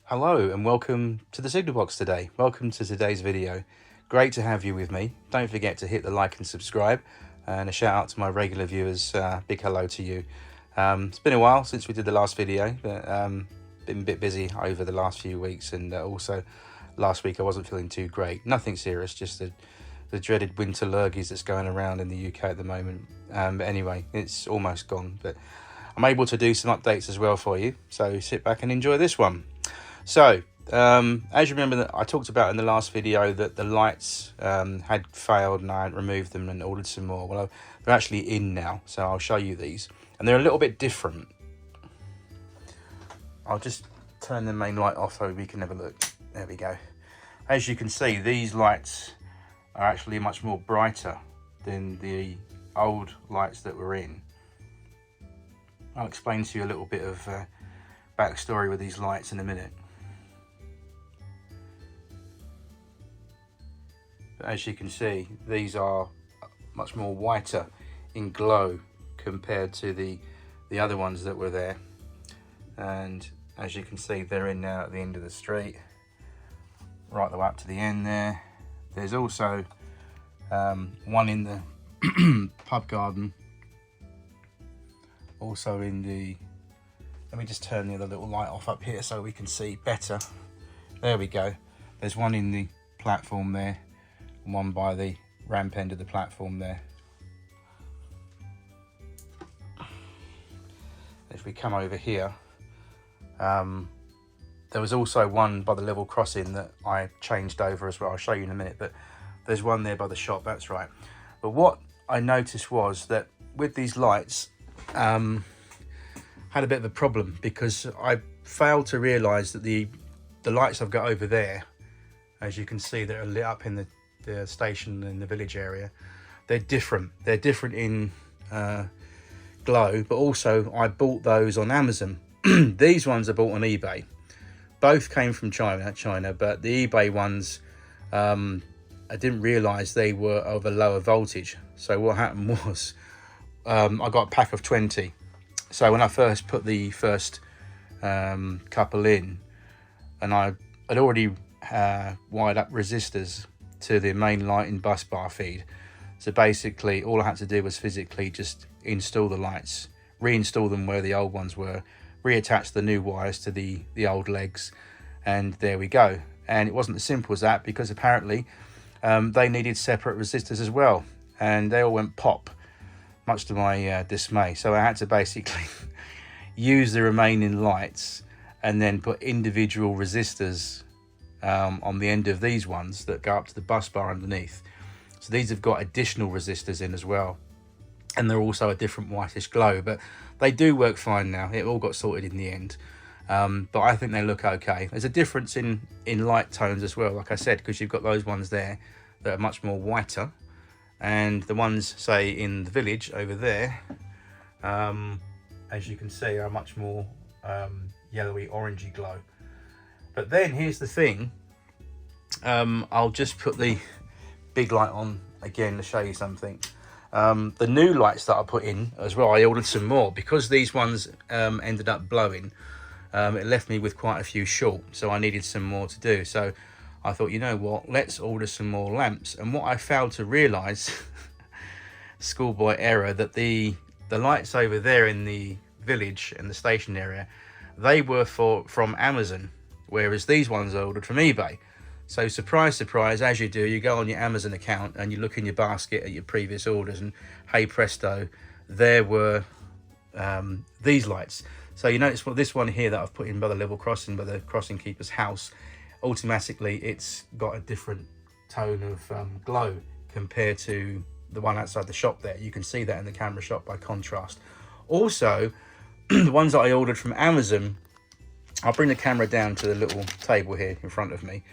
Hello and welcome to the Signal Box today. Welcome to today's video. Great to have you with me. Don't forget to hit the like and subscribe, and a shout out to my regular viewers. Big hello to you. It's been a while since we did the last video, but been a bit busy over the last few weeks, and also last week I wasn't feeling too great. Nothing serious, just the dreaded winter lurgies that's going around in the UK at the moment. But anyway, it's almost gone, but I'm able to do some updates as well for you, so sit back and enjoy this one. So, as you remember, that I talked about in the last video that the lights had failed and I had removed them and ordered some more. Well, they're actually in now, so I'll show you these. And they're a little bit different. I'll just turn the main light off so we can have a look. There we go. As you can see, these lights are actually much more brighter than the old lights that were in. I'll explain to you a little bit of backstory with these lights in a minute. But as you can see, these are much more whiter in glow compared to the other ones that were there. And as you can see, they're in now at the end of the street, right the way up to the end there. There's also one in the pub garden, also in the, let me just turn the other little light off up here so we can see better. There we go. There's one in the platform there, and one by the ramp end of the platform there. If we come over here, there was also one by the level crossing that I changed over as well. I'll show you in a minute, but there's one there by the shop, that's right. But what I noticed was that with these lights, had a bit of a problem because I failed to realise that the lights I've got over there, as you can see, that are lit up in the station in the village area, they're different. They're different in glow, but also I bought those on Amazon. These ones I bought on eBay. Both came from China, but the eBay ones, I didn't realise they were of a lower voltage. So what happened was, I got a pack of 20. So when I first put the first couple in, and I had already wired up resistors to the main lighting bus bar feed. So basically all I had to do was physically just install the lights, reinstall them where the old ones were, reattach the new wires to the old legs, and there we go. And it wasn't as simple as that, because apparently they needed separate resistors as well, and they all went pop, much to my dismay. So I had to basically use the remaining lights and then put individual resistors on the end of these ones that go up to the bus bar underneath. So these have got additional resistors in as well, and they're also a different whitish glow, but they do work fine now. It all got sorted in the end, but I think they look okay. There's a difference in light tones as well, like I said, because you've got those ones there that are much more whiter, and the ones, say, in the village over there, as you can see, are much more yellowy orangey glow. But then here's the thing, I'll just put the big light on again to show you something. The new lights that I put in as well, I ordered some more because these ones ended up blowing. It left me with quite a few short, so I needed some more to do. So I thought, you know what, let's order some more lamps. And what I failed to realise, schoolboy error, that the lights over there in the village and the station area, they were from Amazon, whereas these ones I ordered from eBay. So surprise, surprise, as you do, you go on your Amazon account and you look in your basket at your previous orders, and hey presto, there were these lights. So you notice what this one here that I've put in by the level crossing, by the crossing keeper's house, automatically it's got a different tone of glow compared to the one outside the shop there. You can see that in the camera shot by contrast. Also, the ones that I ordered from Amazon, I'll bring the camera down to the little table here in front of me.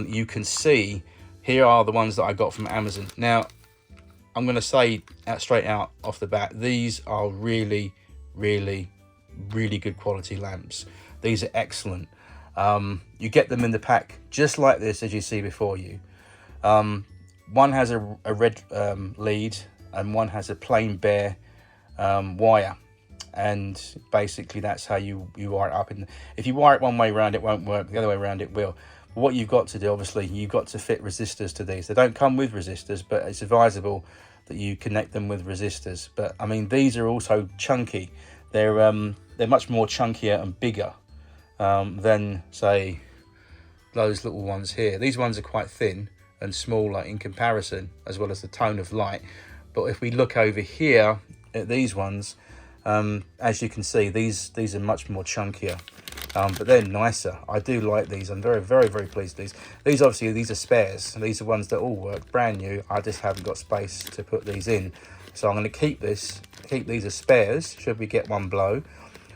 You can see here are the ones that I got from Amazon. Now, I'm going to say straight out off the bat, these are really, really, really good quality lamps. These are excellent. You get them in the pack just like this, as you see before you. One has a red lead, and one has a plain bare wire. and basically that's how you wire it up. And if you wire it one way around, it won't work. The other way around, it will. But what you've got to do, obviously, you've got to fit resistors to these. They don't come with resistors, but it's advisable that you connect them with resistors. But I mean, these are also chunky. They're much more chunkier and bigger than, say, those little ones here. These ones are quite thin and small, like in comparison, as well as the tone of light. But if we look over here at these ones, as you can see, these are much more chunkier, but they're nicer. I do like these. I'm very, very, very pleased with these. These obviously, these are spares. These are ones that all work brand new. I just haven't got space to put these in, so I'm going to keep these as spares should we get one blow.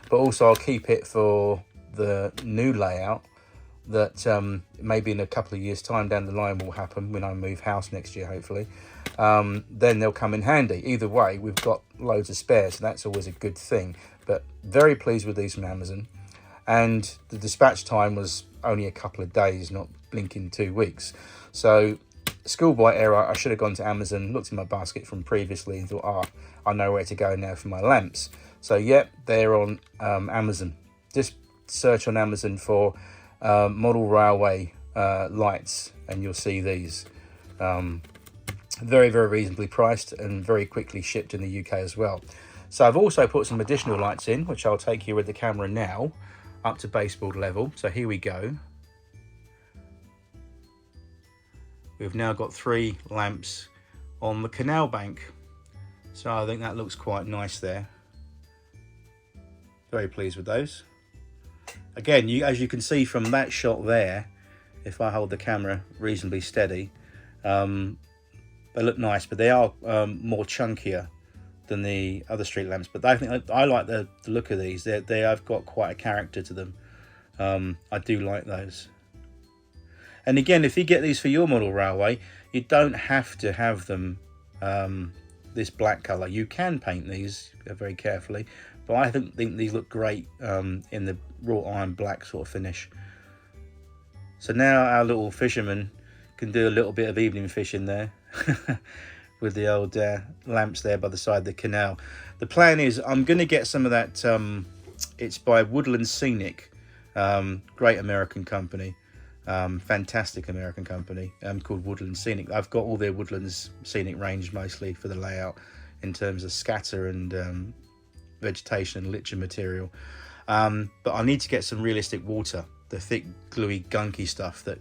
But also I'll keep it for the new layout that maybe in a couple of years time down the line will happen when I move house next year, hopefully. Then they'll come in handy. Either way, we've got loads of spares, so that's always a good thing. But very pleased with these from Amazon, and the dispatch time was only a couple of days, not blinking 2 weeks. So schoolboy error. I should have gone to Amazon, looked in my basket from previously and thought, I know where to go now for my lamps. So yep, they're on Amazon. Just search on Amazon for model railway lights and you'll see these. Very, very reasonably priced and very quickly shipped in the UK as well. So I've also put some additional lights in, which I'll take you with the camera now up to baseboard level. So here we go. We've now got 3 lamps on the canal bank. So I think that looks quite nice there. Very pleased with those. Again, as you can see from that shot there, if I hold the camera reasonably steady, they look nice, but they are more chunkier than the other street lamps. But I like the look of these. They have got quite a character to them. I do like those. And again, if you get these for your model railway, you don't have to have them this black colour. You can paint these very carefully, but I think these look great in the wrought iron black sort of finish. So now our little fisherman can do a little bit of evening fishing there with the old lamps there by the side of the canal. The plan is I'm going to get some of that. It's by Woodland Scenic, great American company, fantastic American company called Woodland Scenic. I've got all their Woodlands Scenic range mostly for the layout in terms of scatter and vegetation and lichen material. But I need to get some realistic water, the thick, gluey, gunky stuff that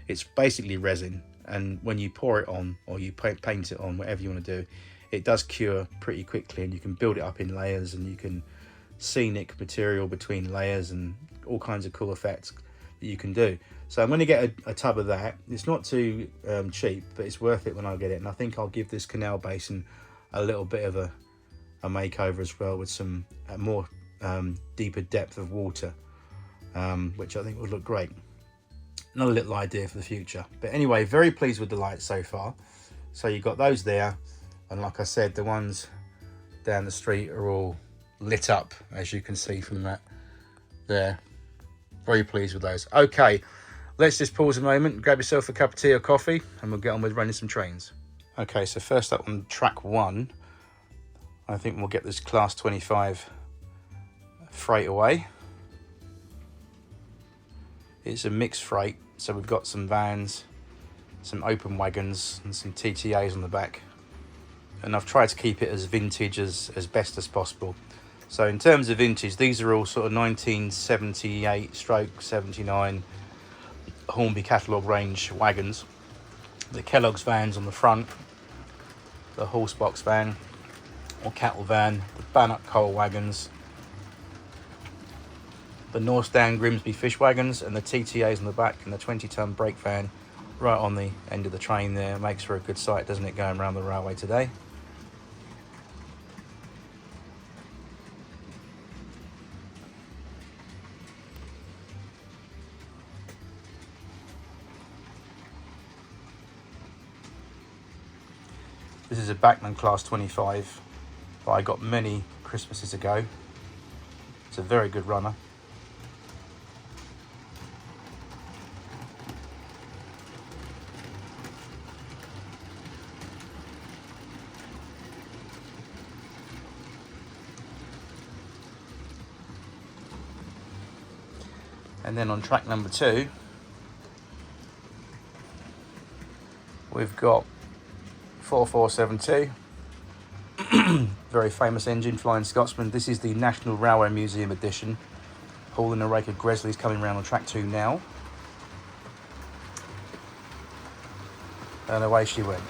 it's basically resin. And when you pour it on or you paint it on, whatever you want to do, it does cure pretty quickly, and you can build it up in layers, and you can scenic material between layers and all kinds of cool effects that you can do. So I'm going to get a tub of that. It's not too cheap, but it's worth it when I get it. And I think I'll give this canal basin a little bit of a makeover as well, with some more deeper depth of water, which I think would look great. Another little idea for the future. But anyway, very pleased with the lights so far. So you've got those there, and like I said, the ones down the street are all lit up, as you can see from that there. Very pleased with those. Okay, let's just pause a moment, grab yourself a cup of tea or coffee, and we'll get on with running some trains. Okay, so first up on track 1, I think we'll get this class 25 freight away. It's a mixed freight, so we've got some vans, some open wagons and some TTAs on the back. And I've tried to keep it as vintage as best as possible. So in terms of vintage, these are all sort of 1978/79 Hornby catalogue range wagons. The Kellogg's vans on the front, the horse box van or cattle van, the Bannock coal wagons, the Northdown Grimsby fish wagons, and the TTAs on the back, and the 20-ton brake van right on the end of the train there. Makes for a good sight, doesn't it, going around the railway today? This is a Bachmann Class 25 that I got many Christmases ago. It's a very good runner. And then on track number 2, we've got 4472, very famous engine, Flying Scotsman. This is the National Railway Museum edition. Paul and Naraka Gresley's coming around on track 2 now. And away she went.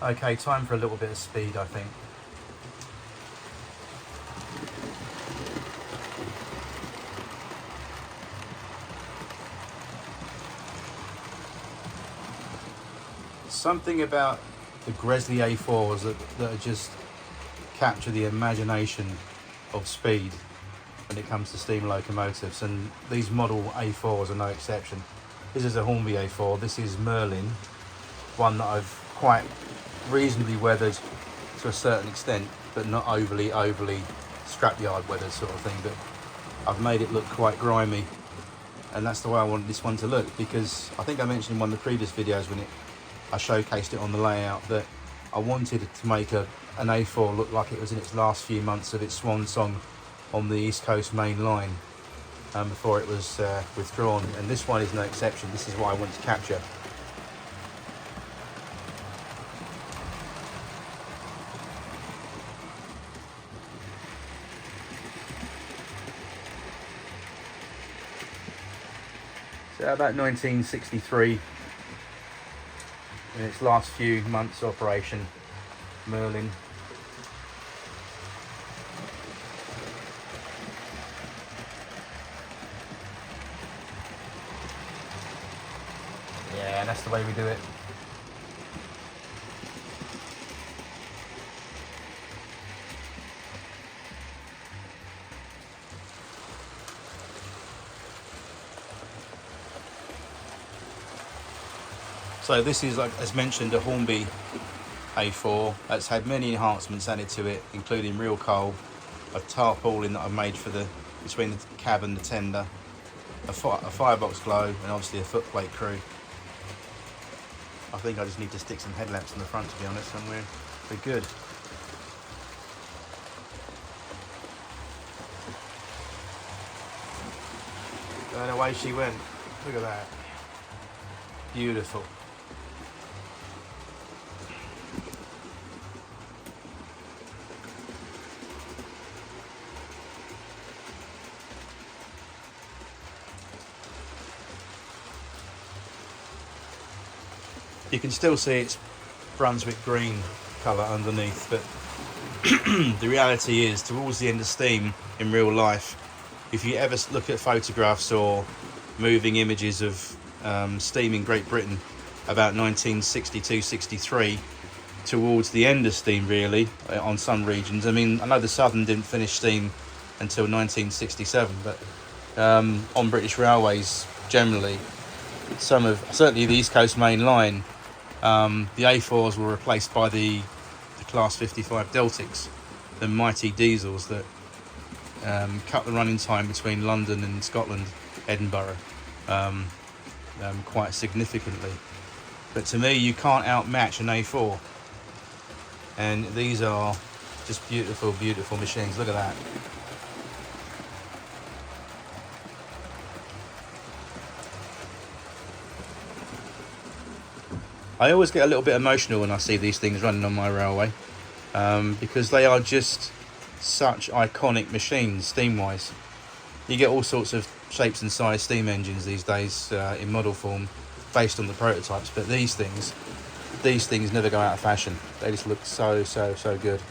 Okay, time for a little bit of speed, I think. Something about the Gresley A4s that just capture the imagination of speed when it comes to steam locomotives, and these model A4s are no exception. This is a Hornby A4, this is Merlin, one that I've quite reasonably weathered to a certain extent, but not overly scrapyard weathered sort of thing, but I've made it look quite grimy, and that's the way I wanted this one to look, because I think I mentioned in one of the previous videos when I showcased it on the layout that I wanted to make an A4 look like it was in its last few months of its swan song on the East Coast main line before it was withdrawn, and this one is no exception. This is what I want to capture. So about 1963, in its last few months operation, Merlin. Yeah, that's the way we do it. So this is, like as mentioned, a Hornby A4 that's had many enhancements added to it, including real coal, a tarpaulin that I've made for between the cab and the tender, a firebox glow, and obviously a footplate crew. I think I just need to stick some headlamps in the front, to be honest, and we're good. And away she went. Look at that. Beautiful. You can still see it's Brunswick green colour underneath, but the reality is, towards the end of steam in real life, if you ever look at photographs or moving images of steam in Great Britain about 1962-63, towards the end of steam really, on some regions. I mean, I know the Southern didn't finish steam until 1967, but on British railways generally, certainly the East Coast Main Line, the A4s were replaced by the Class 55 Deltics, the mighty diesels that cut the running time between London and Scotland, Edinburgh, quite significantly. But to me, you can't outmatch an A4. And these are just beautiful, beautiful machines. Look at that. I always get a little bit emotional when I see these things running on my railway, because they are just such iconic machines, steam-wise. You get all sorts of shapes and size steam engines these days in model form based on the prototypes, but these things never go out of fashion. They just look so good.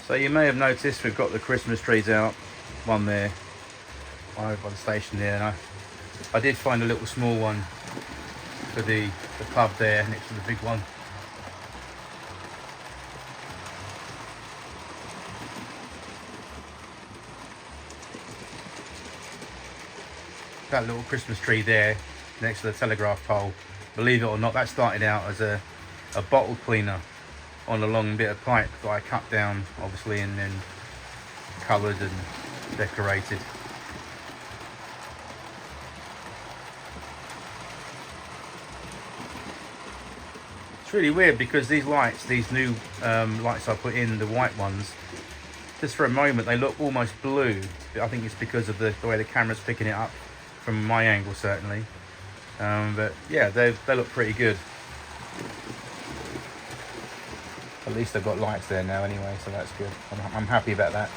So you may have noticed we've got the Christmas trees out, one there, one over by the station there, and I did find a little small one for the pub there next to the big one. That little Christmas tree there next to the telegraph pole, believe it or not, that started out as a bottle cleaner on a long bit of pipe that I cut down, obviously, and then coloured and decorated. It's really weird because these lights, these new lights I put in, the white ones, just for a moment they look almost blue. I think it's because of the way the camera's picking it up from my angle, certainly. But yeah, they look pretty good. At least I've got lights there now anyway, so that's good. I'm happy about that.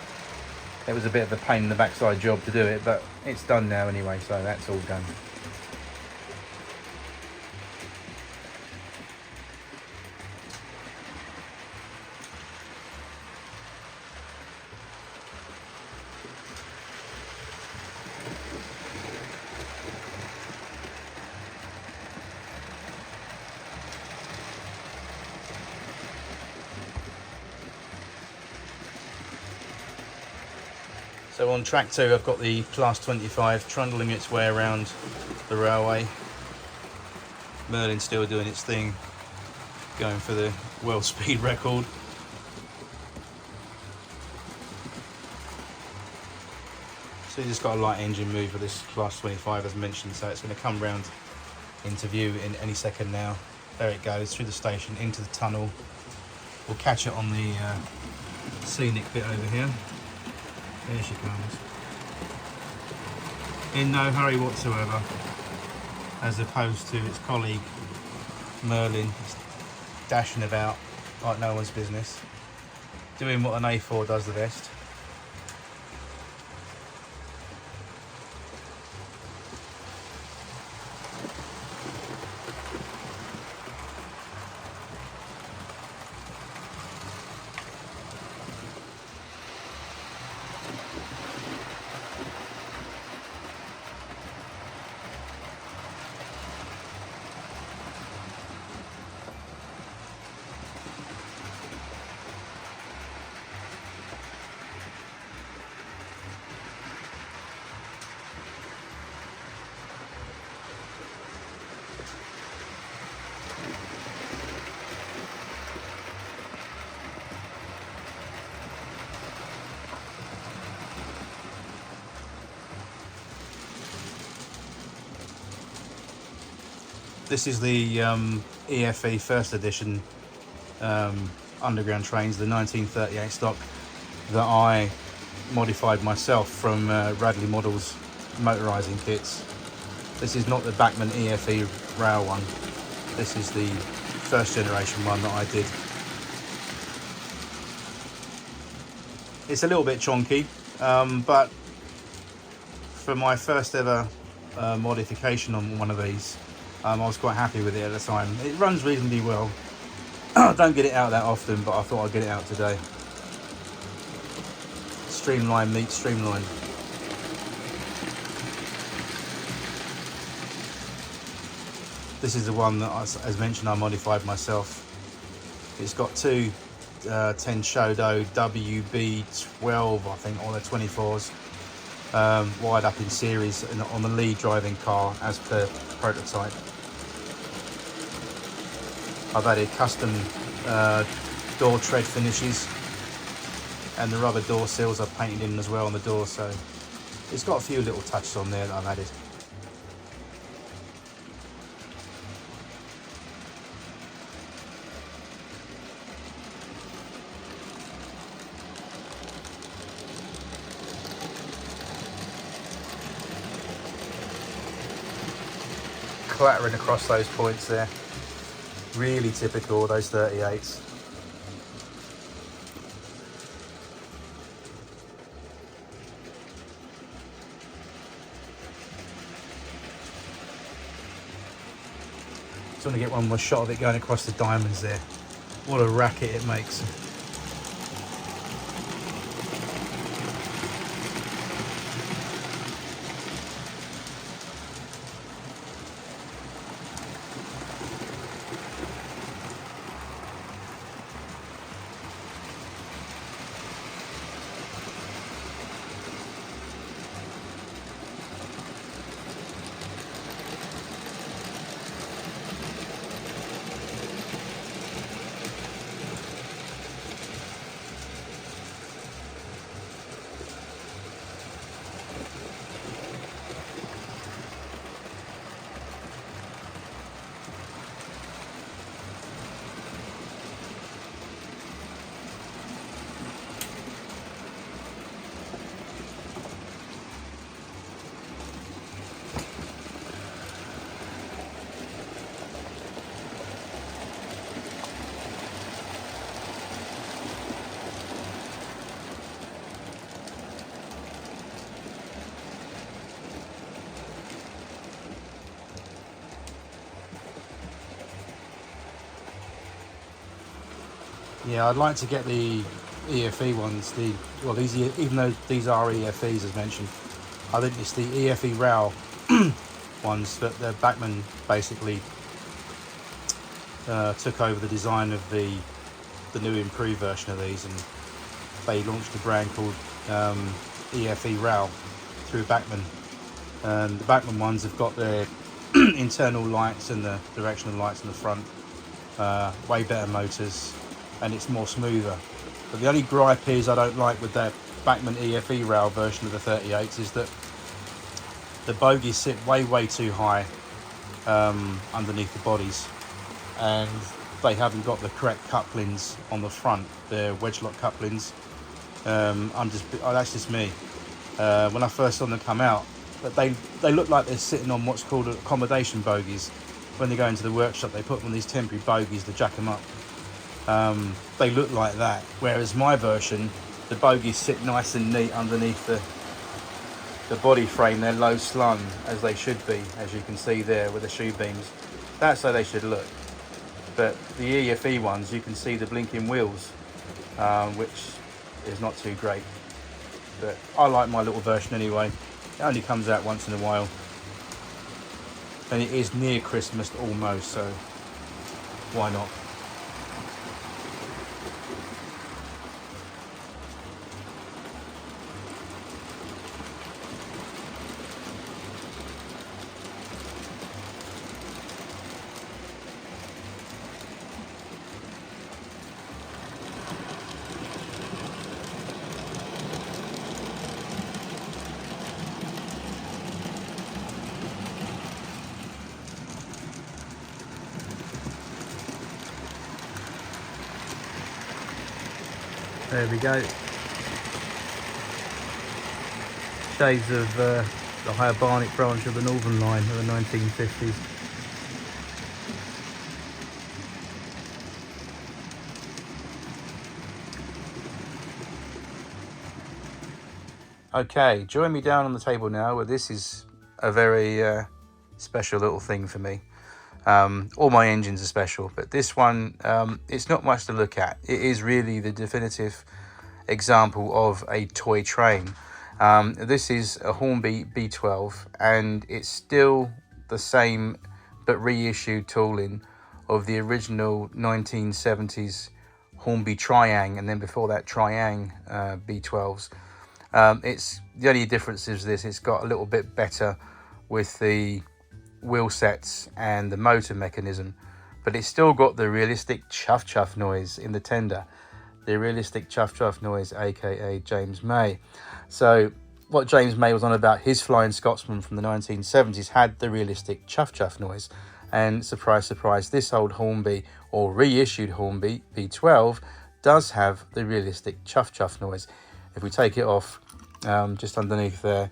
It was a bit of a pain in the backside job to do it, but it's done now anyway, so that's all done. So on track 2, I've got the Class 25 trundling its way around the railway. Merlin's still doing its thing, going for the world speed record. So you just got a light engine move for this Class 25 as mentioned, so it's going to come round into view in any second now. There it goes, through the station, into the tunnel. We'll catch it on the scenic bit over here. There she comes. In no hurry whatsoever, as opposed to its colleague Merlin, dashing about like no one's business, doing what an A4 does the best. This is the EFE first edition underground trains, the 1938 stock that I modified myself from Radley Models motorising kits. This is not the Bachmann EFE rail one. This is the first generation one that I did. It's a little bit chonky, but for my first ever modification on one of these, I was quite happy with it at the time. It runs reasonably well. I don't get it out that often, but I thought I'd get it out today. Streamline meets streamline. This is the one that, as mentioned, I modified myself. It's got two 10 Shodo WB12, I think, or the 24s, wired up in series on the lead driving car as per prototype. I've added custom door tread finishes, and the rubber door seals I've painted in as well on the door, so it's got a few little touches on there that I've added. Clattering across those points there. Really typical of those 38s. Just want to get one more shot of it going across the diamonds there. What a racket it makes. Yeah, I'd like to get the EFE ones. Even though these are EFEs as mentioned, I think it's the EFE RAL ones that the Bachmann basically took over the design of the new improved version of these, and they launched a brand called EFE RAL through Bachmann. And the Bachmann ones have got their internal lights and the directional lights in the front, way better motors, and it's more smoother. But the only gripe is I don't like with that Bachmann EFE rail version of the 38s is that the bogies sit way too high underneath the bodies, and they haven't got the correct couplings on the front. They're wedge lock couplings. That's just me. When I first saw them come out, but they look like they're sitting on what's called accommodation bogies. When they go into the workshop, they put them on these temporary bogies to jack them up. They look like that, whereas my version, the bogies sit nice and neat underneath the body frame. They're low slung, as they should be, as you can see there with the shoe beams. That's how they should look. But the EFE ones, you can see the blinking wheels, which is not too great. But I like my little version anyway. It only comes out once in a while, and it is near Christmas almost, so why not? There we go. Shades of the higher Barnet branch of the Northern Line of the 1950s. Okay, join me down on the table now, where this is a very special little thing for me. All my engines are special, but this one, it's not much to look at. It is really the definitive example of a toy train. This is a Hornby B12, and it's still the same but reissued tooling of the original 1970s Hornby Triang, and then before that Triang B12s. It's the only difference is this: it's got a little bit better with the wheel sets and the motor mechanism, but it's still got the realistic chuff noise in the tender. The realistic chuff noise, aka James May. So what James May was on about, his Flying Scotsman from the 1970s had the realistic chuff noise, and surprise surprise, this old Hornby, or reissued Hornby B12, does have the realistic chuff noise. If we take it off, just underneath there,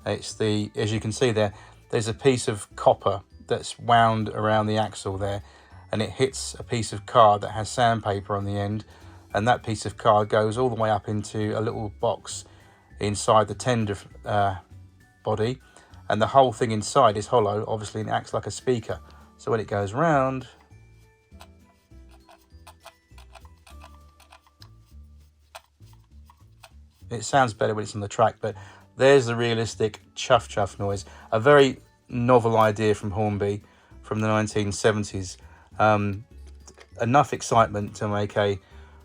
it's the, as you can see there, there's a piece of copper that's wound around the axle there, and it hits a piece of card that has sandpaper on the end, and that piece of card goes all the way up into a little box inside the tender body, and the whole thing inside is hollow, obviously, and it acts like a speaker. So when it goes round, it sounds better when it's on the track, but there's the realistic chuff noise. A very novel idea from Hornby from the 1970s. Enough excitement to make a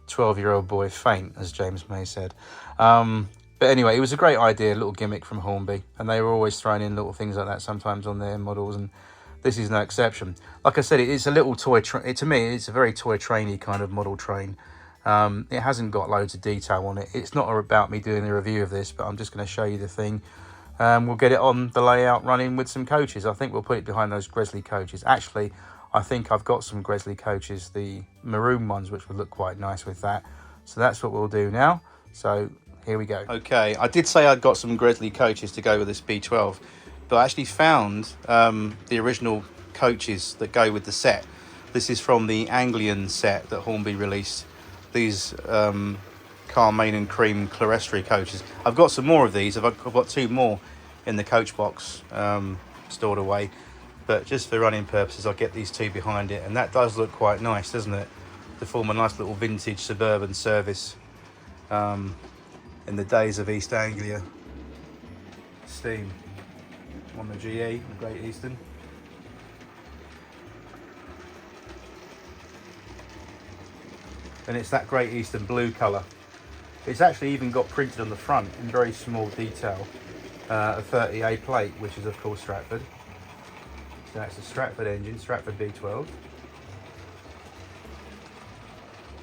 12-year-old boy faint, as James May said. But anyway, it was a great idea, a little gimmick from Hornby, and they were always throwing in little things like that sometimes on their models, and this is no exception. Like I said, it's a little toy train. To me, it's a very toy trainy kind of model train. It hasn't got loads of detail on it. It's not about me doing a review of this, but I'm just going to show you the thing. We'll get it on the layout running with some coaches. I think we'll put it behind those Gresley coaches. Actually, I think I've got some Gresley coaches, the maroon ones, which would look quite nice with that. So that's what we'll do now. So here we go. Okay, I did say I'd got some Gresley coaches to go with this B12, but I actually found the original coaches that go with the set. This is from the Anglian set that Hornby released. These Carmine and Cream Clerestory coaches. I've got some more of these. I've got two more in the coach box stored away, but just for running purposes I'll get these two behind it, and that does look quite nice, doesn't it, to form a nice little vintage suburban service in the days of East Anglia steam on the GE, the Great Eastern. And it's that Great Eastern blue colour. It's actually even got printed on the front in very small detail a 30A plate, which is of course Stratford. So that's a Stratford engine, Stratford B12.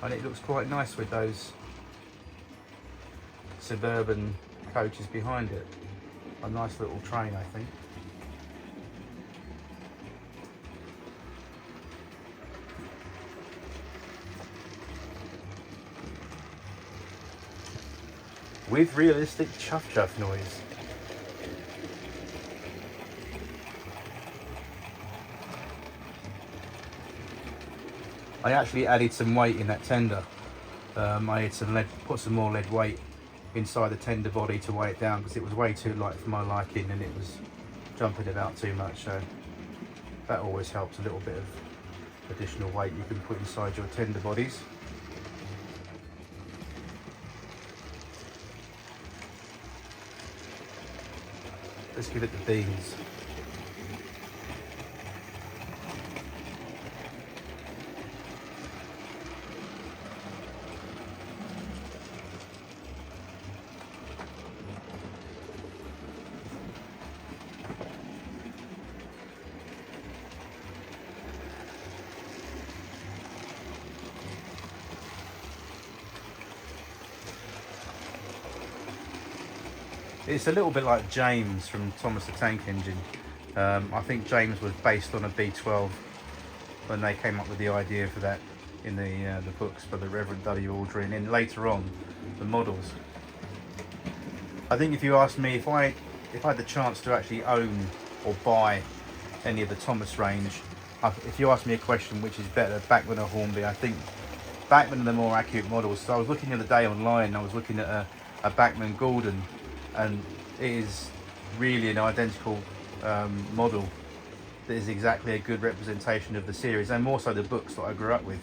And it looks quite nice with those suburban coaches behind it. A nice little train, I think. With realistic chuff noise. I actually added some weight in that tender. I had some lead, put some more lead weight inside the tender body to weigh it down, because it was way too light for my liking and it was jumping about too much. So that always helps, a little bit of additional weight you can put inside your tender bodies. Let's give it the beans. It's a little bit like James from Thomas the Tank Engine. I think James was based on a B12 when they came up with the idea for that. in the books for the Reverend W. Aldrin, and then later on the models. I think if you asked me if I had the chance to actually own or buy any of the Thomas range, if you ask me a question which is better, Bachmann or Hornby, I think Bachmann are the more accurate models. So I was looking the other day online, I was looking at a Bachmann Gordon, and it is really an identical model that is exactly a good representation of the series, and more so the books that I grew up with.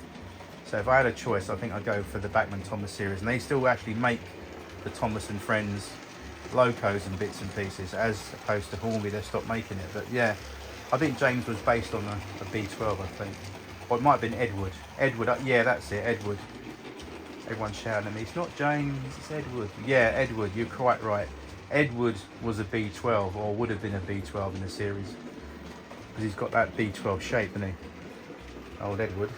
So if I had a choice, I think I'd go for the Bachmann Thomas series, and they still actually make the Thomas and Friends locos and bits and pieces, as opposed to Hornby. They stopped making it. But yeah, I think James was based on a B12, I think, or it might have been Edward. Yeah, that's it, Edward. Everyone's shouting at me, it's not James, it's Edward. Yeah, Edward, you're quite right. Edward was a B12, or would have been a B12 in the series, because he's got that B12 shape, hasn't he? Old Edward.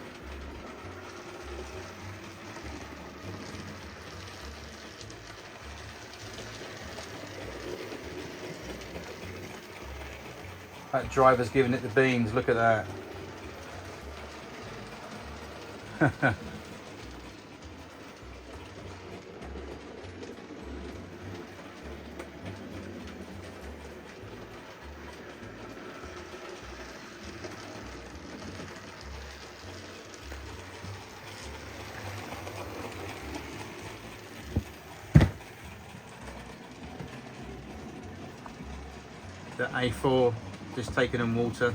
That driver's giving it the beans, look at that. The A4 just taking in water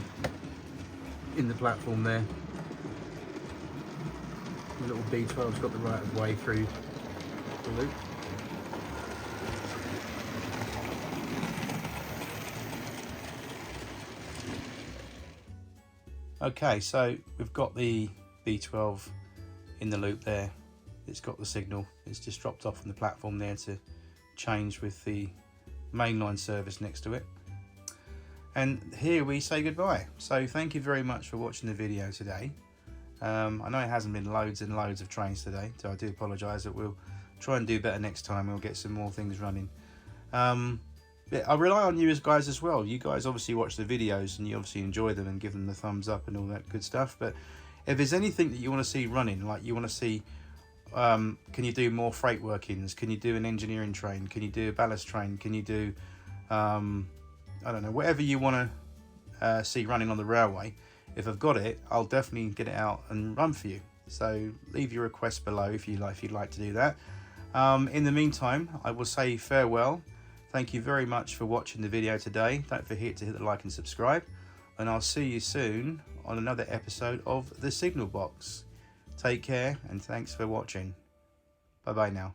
in the platform there. The little B12's got the right of way through the loop. Okay, so we've got the B12 in the loop there. It's got the signal. It's just dropped off from the platform there to change with the mainline service next to it. And here we say goodbye. So thank you very much for watching the video today. I know it hasn't been loads and loads of trains today, so I do apologise. That we'll try and do better next time. We'll get some more things running. Yeah, I rely on you guys as well. You guys obviously watch the videos and you obviously enjoy them and give them the thumbs up and all that good stuff. But if there's anything that you want to see running, like you want to see, can you do more freight workings? Can you do an engineering train? Can you do a ballast train? Can you do, I don't know, whatever you want to see running on the railway. If I've got it, I'll definitely get it out and run for you. So leave your requests below if you'd like to do that. In the meantime, I will say farewell. Thank you very much for watching the video today. Don't forget to hit the like and subscribe, and I'll see you soon on another episode of The Signal Box. Take care and thanks for watching. Bye bye now.